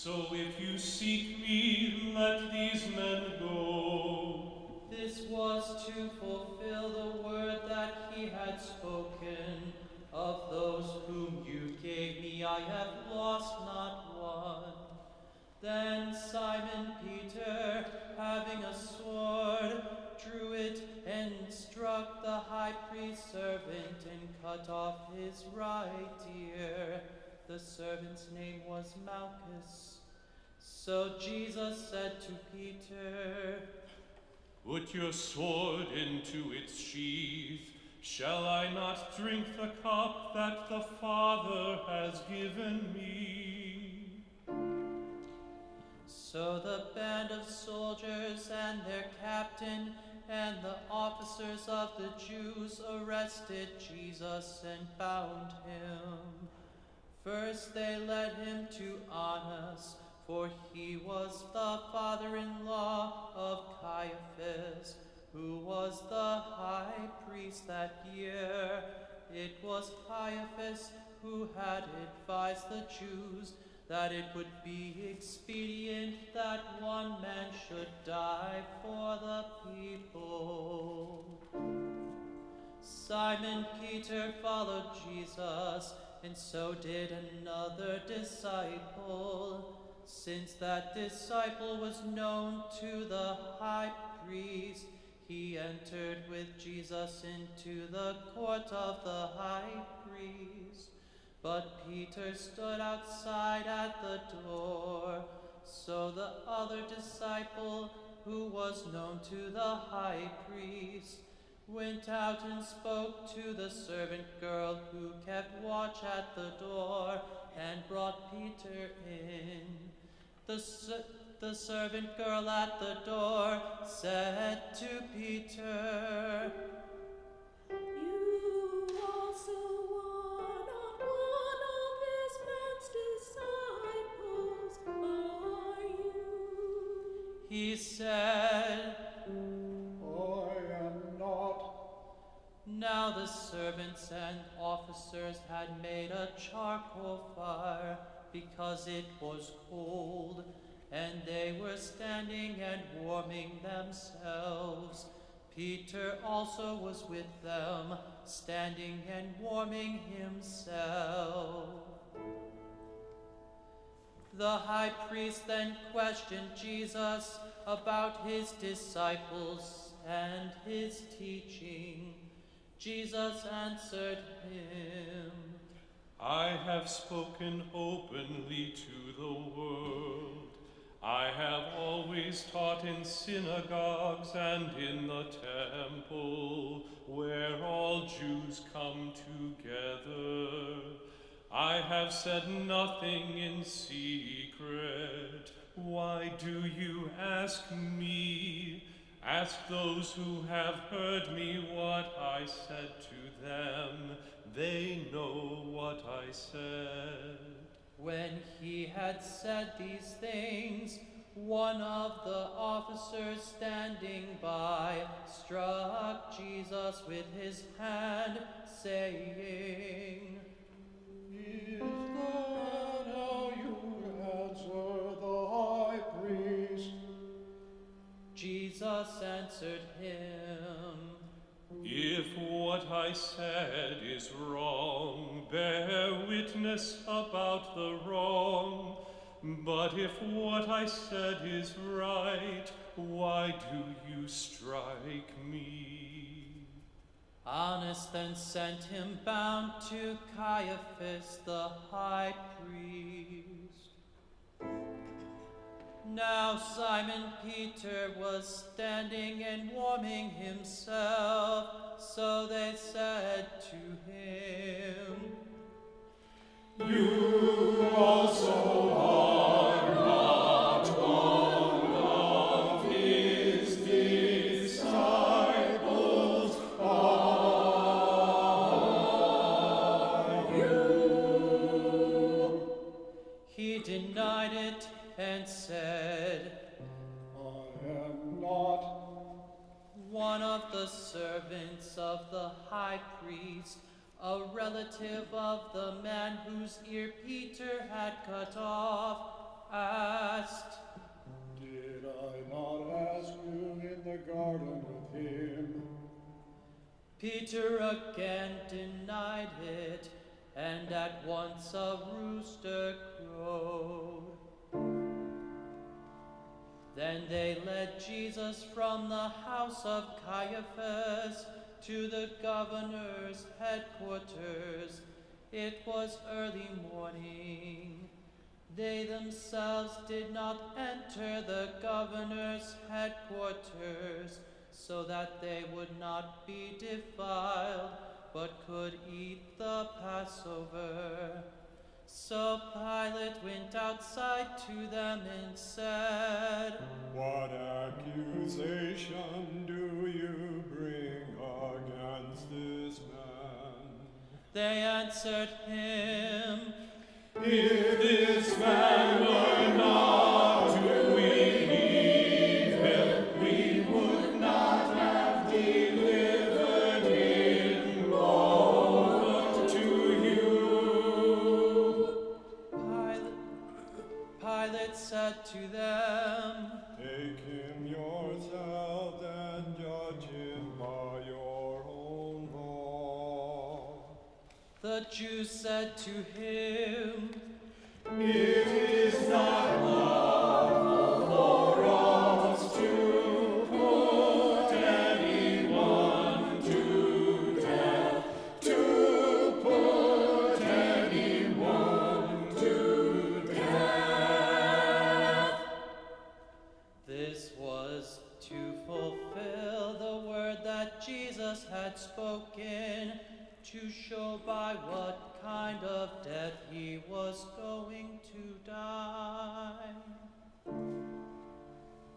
So if you seek me, let these men go. This was to fulfill the word that he had spoken. Of those whom you gave me, I have lost not one. Then Simon Peter, having a sword, drew it and struck the high priest's servant and cut off his right ear. The servant's name was Malchus. So Jesus said to Peter, Put your sword into its sheath. Shall I not drink the cup that the Father has given me? So the band of soldiers and their captain and the officers of the Jews arrested Jesus and bound him. First they led him to Annas, for he was the father-in-law of Caiaphas, who was the high priest that year. It was Caiaphas who had advised the Jews that it would be expedient that one man should die for the people. Simon Peter followed Jesus, and so did another disciple. Since that disciple was known to the high priest, he entered with Jesus into the court of the high priest. But Peter stood outside at the door. So the other disciple, who was known to the high priest, went out and spoke to the servant girl who kept watch at the door and brought Peter in. The servant girl at the door said to Peter, You also are not one of this man's disciples, are you? He said, I am not. Now the servants and officers had made a charcoal fire because it was cold, and they were standing and warming themselves. Peter also was with them, standing and warming himself. The high priest then questioned Jesus about his disciples and his teaching. Jesus answered him, I have spoken openly to the world. I have always taught in synagogues and in the temple, where all Jews come together. I have said nothing in secret. Why do you ask me? Ask those who have heard me what I said to them. They know what I said. When he had said these things, one of the officers standing by struck Jesus with his hand, saying, Is that how you answer the high priest? Jesus answered him, If what I said is wrong, bear witness about the wrong. But if what I said is right, why do you strike me? Annas then sent him bound to Caiaphas the high priest. Now Simon Peter was standing and warming himself, so they said to him, You also are not one of his disciples, are you? He denied it and said, I am not. One of the servants of the high priest, a relative of the man whose ear Peter had cut off, asked, Did I not ask you in the garden with him? Peter again denied it, and at once a rooster crowed. Then they led Jesus from the house of Caiaphas to the governor's headquarters. It was early morning. They themselves did not enter the governor's headquarters, so that they would not be defiled, but could eat the Passover. So Pilate went outside to them and said, What accusation do you bring against this man? They answered him, If this man were not to believe him, we would not have delivered him over to you. Pilate said to them, Take him yourselves and judge him by your own law. The Jews said to him, It is not lawful for us to put anyone to death, to put anyone to death. This was to fulfill the word that Jesus had spoken, to show by what kind of death he was going to die.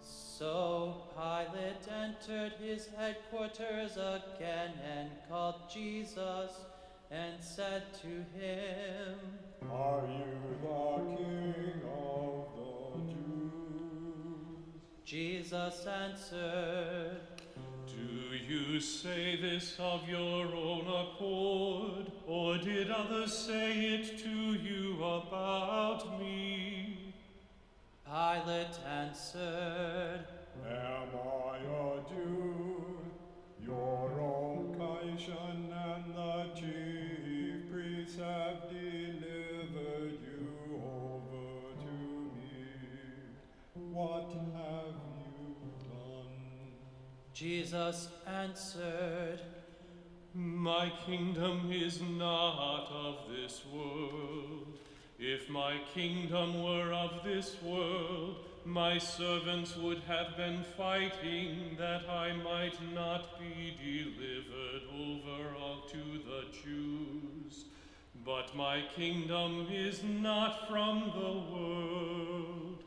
So Pilate entered his headquarters again and called Jesus and said to him, Are you the King of the Jews? Jesus answered, Do you say this of your own accord, or did others say it to you about me? Pilate answered, Am I a Jew? Your own Caesian and the chief priests have delivered you over to me. What have you done? Jesus answered, My kingdom is not of this world. If my kingdom were of this world, my servants would have been fighting that I might not be delivered over to the Jews. But my kingdom is not from the world.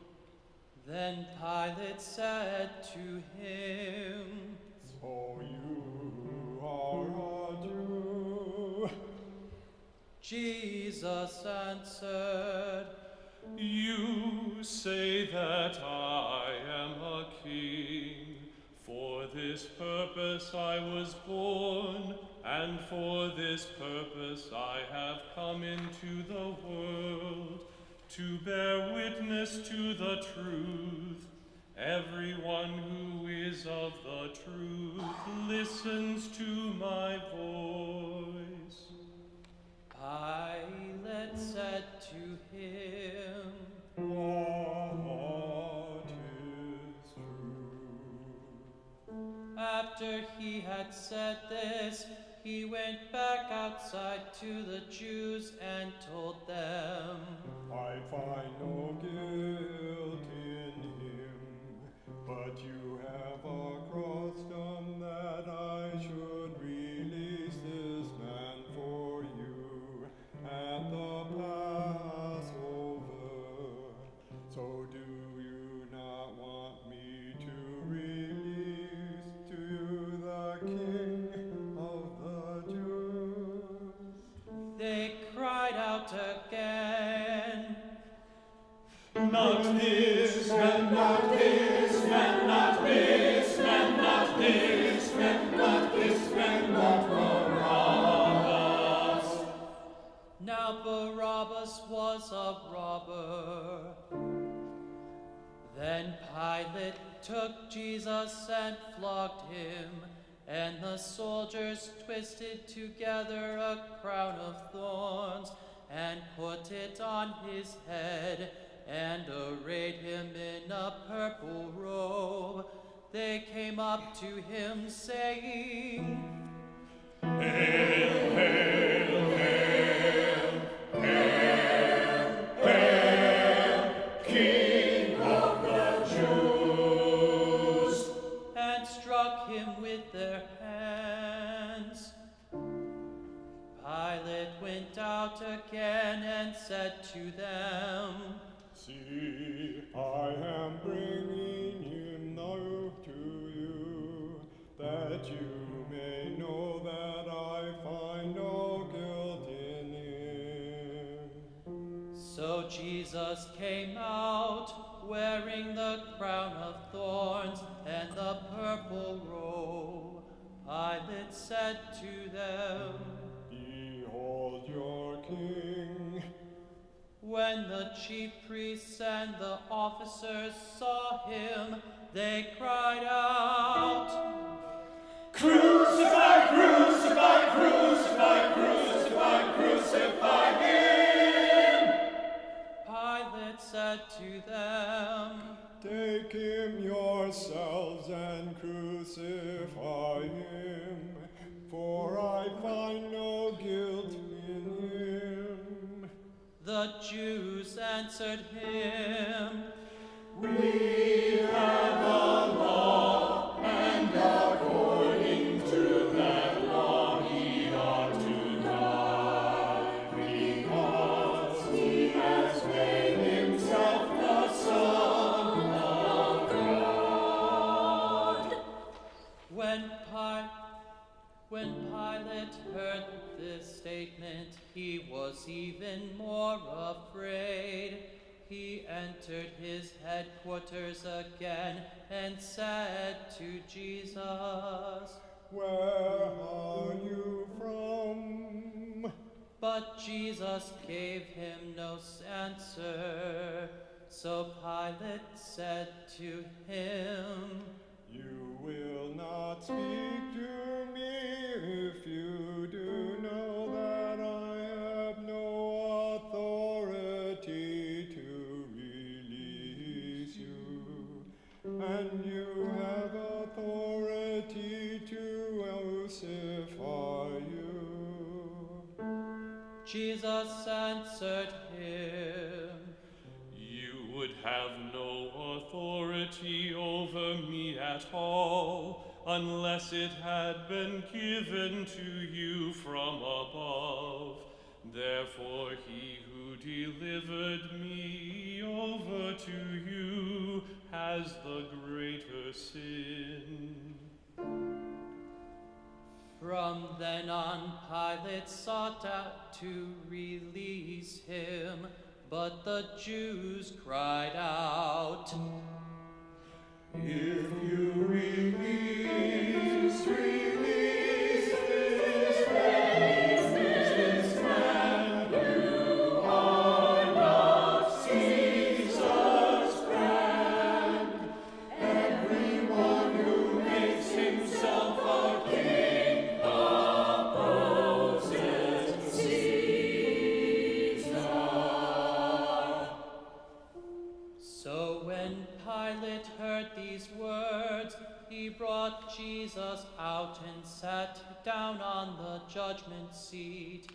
Then Pilate said to him, So you are a Jew? Jesus answered, You say that I am a king. For this purpose I was born, and for this purpose I have come into the world, to bear witness to the truth. Everyone who is of the truth listens to my voice. Pilate said to him, What is true? After he had said this, he went back outside to the Jews and told them, I find no guilt in him, but you have a custom that I should release this man for you at the Passover. So do you not want me to release to you the King of the Jews? They cried out again, Not this man, not this man, not this man, not this man, not this man, not Barabbas. Now Barabbas was a robber. Then Pilate took Jesus and flogged him, and the soldiers twisted together a crown of thorns and put it on his head, and arrayed him in a purple robe. They came up to him, saying, Hail, hail, hail, hail, hail, King of the Jews, and struck him with their hands. Pilate went out again and said to them, See, I am bringing him now to you, that you may know that I find no guilt in him. So Jesus came out, wearing the crown of thorns and the purple robe. Pilate said to them, Behold your king. When the chief priests and the officers saw him, they cried out, Crucify, crucify, crucify, crucify, crucify him! Pilate said to them, Take him yourselves and crucify him, for I find no guilt in him. The Jews answered him, We have a law, and according to that law he ought to die, because he has made himself the Son of God. When Pilate heard this statement, he was even more afraid. He entered his headquarters again and said to Jesus, Where are you from? But Jesus gave him no answer. So Pilate said to him, You will not speak to me if you do know that I have no authority to release you, and you have authority to crucify you. Jesus answered him, You would have no authority over me at all, unless it had been given to you from above. Therefore he who delivered me over to you has the greater sin. From then on, Pilate sought out to release him, but the Jews cried out, If you release this man, you are not Caesar's friend. Everyone who makes himself a king opposes Caesar. So when Pilate heard these words, he brought Jesus out and sat down on the judgment seat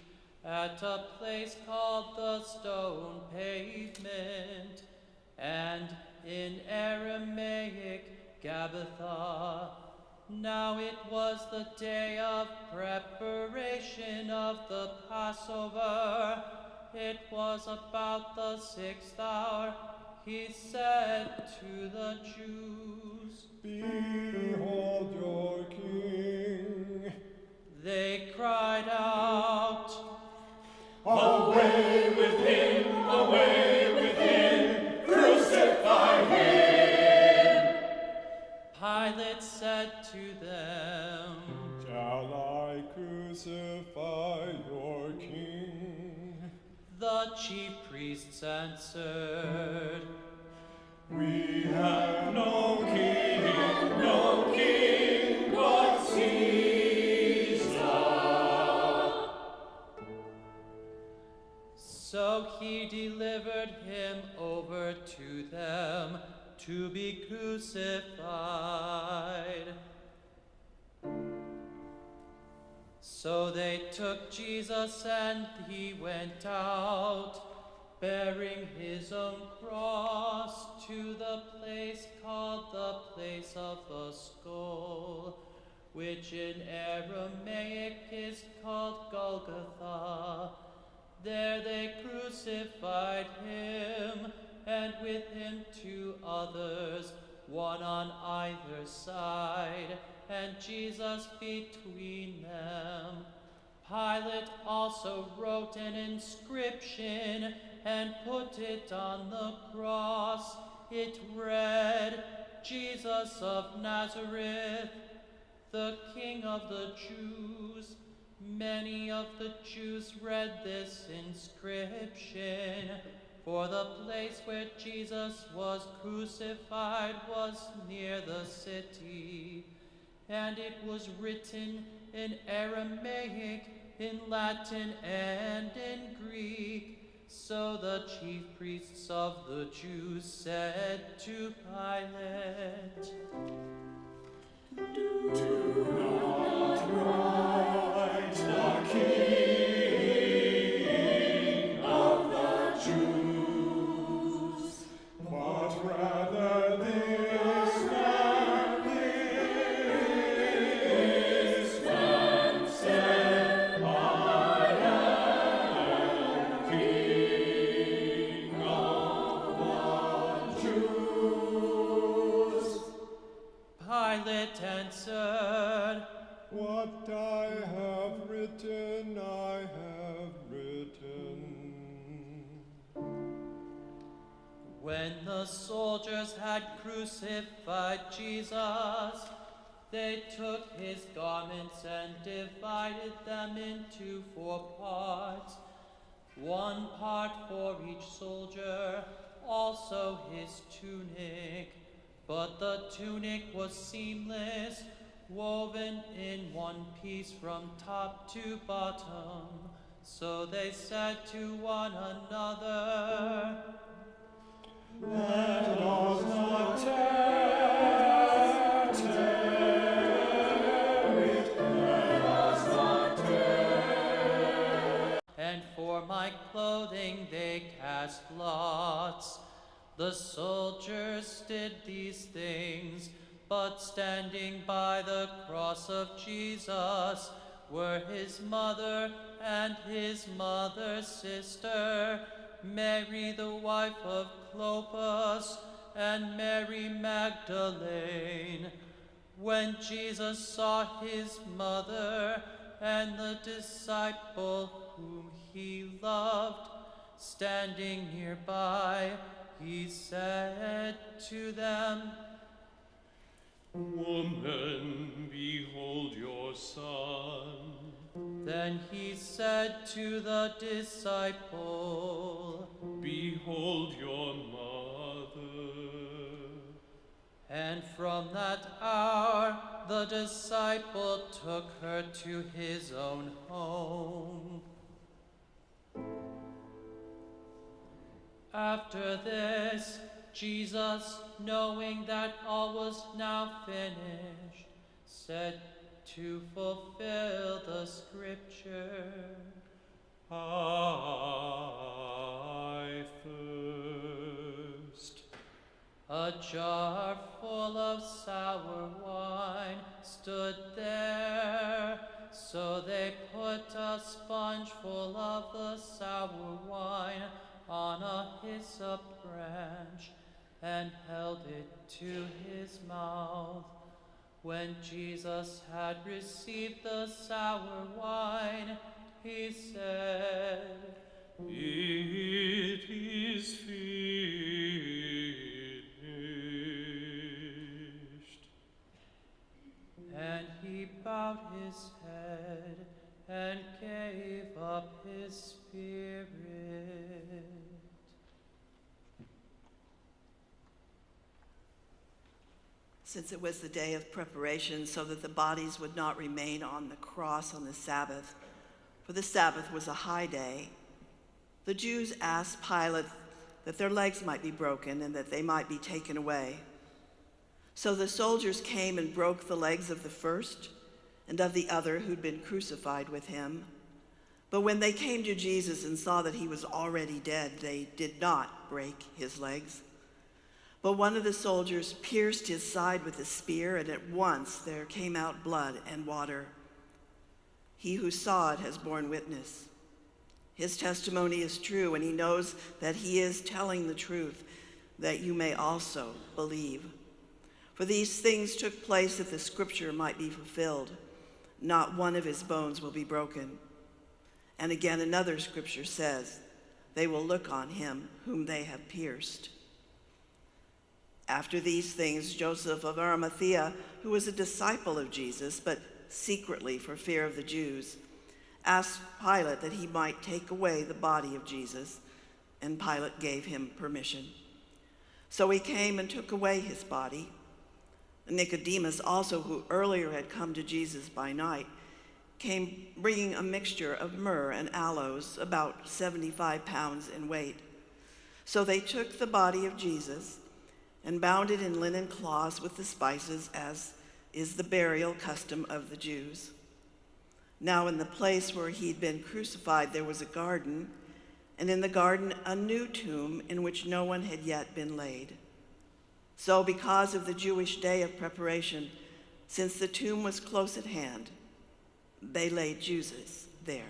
at a place called the Stone Pavement, and in Aramaic, Gabbatha. Now it was the day of preparation of the Passover. It was about the 6th hour. He said to the Jews, Behold your king. They cried out, Away with him, away with him, crucify him! Pilate said to them, Shall I crucify your king? The chief priests answered, We have no king but Caesar. So he delivered him over to them to be crucified. So they took Jesus, and he went out, bearing his own cross, to the place called the place of the skull, which in Aramaic is called Golgotha. There they crucified him, and with him 2 others, one on either side, and Jesus between them. Pilate also wrote an inscription and put it on the cross. It read, Jesus of Nazareth, the King of the Jews. Many of the Jews read this inscription, for the place where Jesus was crucified was near the city, and it was written in Aramaic, in Latin, and in Greek. So the chief priests of the Jews said to Pilate, Do not write the King of the Jews, but rather this man said, I am King of the Jews. Pilate answered, What I have written, I have written. When the soldiers had crucified Jesus, they took his garments and divided them into 4 parts, 1 part for each soldier, also his tunic. But the tunic was seamless, woven in 1 piece from top to bottom. So they said to one another, Let us not tear it, let us not tear. and for my clothing they cast lots. The soldiers did these things, but standing by the cross of Jesus were his mother and his mother's sister, Mary the wife of Clopas, and Mary Magdalene. When Jesus saw his mother and the disciple whom he loved standing nearby, he said to them, Woman, behold your son. Then he said to the disciple, Behold your mother. And from that hour the disciple took her to his own home. After this, Jesus, knowing that all was now finished, said to fulfill the scripture, I thirst. A jar full of sour wine stood there, so they put a sponge full of the sour wine on a hyssop branch and held it to his mouth. When Jesus had received the sour wine, he said, It is finished. and he bowed his head and gave up his spirit. since it was the day of preparation, so that the bodies would not remain on the cross on the Sabbath, for the Sabbath was a high day, the Jews asked Pilate that their legs might be broken and that they might be taken away. So the soldiers came and broke the legs of the first and of the other who'd been crucified with him. But when they came to Jesus and saw that he was already dead, they did not break his legs. But one of the soldiers pierced his side with a spear, and at once there came out blood and water. He who saw it has borne witness. His testimony is true, and he knows that he is telling the truth, that you may also believe. For these things took place that the scripture might be fulfilled. Not one of his bones will be broken. And again, another scripture says, they will look on him whom they have pierced. After these things, Joseph of Arimathea, who was a disciple of Jesus, but secretly for fear of the Jews, asked Pilate that he might take away the body of Jesus, and Pilate gave him permission. So he came and took away his body. Nicodemus also, who earlier had come to Jesus by night, came bringing a mixture of myrrh and aloes, about 75 pounds in weight. So they took the body of Jesus and bound it in linen cloths with the spices, as is the burial custom of the Jews. Now in the place where he'd been crucified there was a garden, and in the garden a new tomb in which no one had yet been laid. So because of the Jewish day of preparation, since the tomb was close at hand, they laid Jesus there.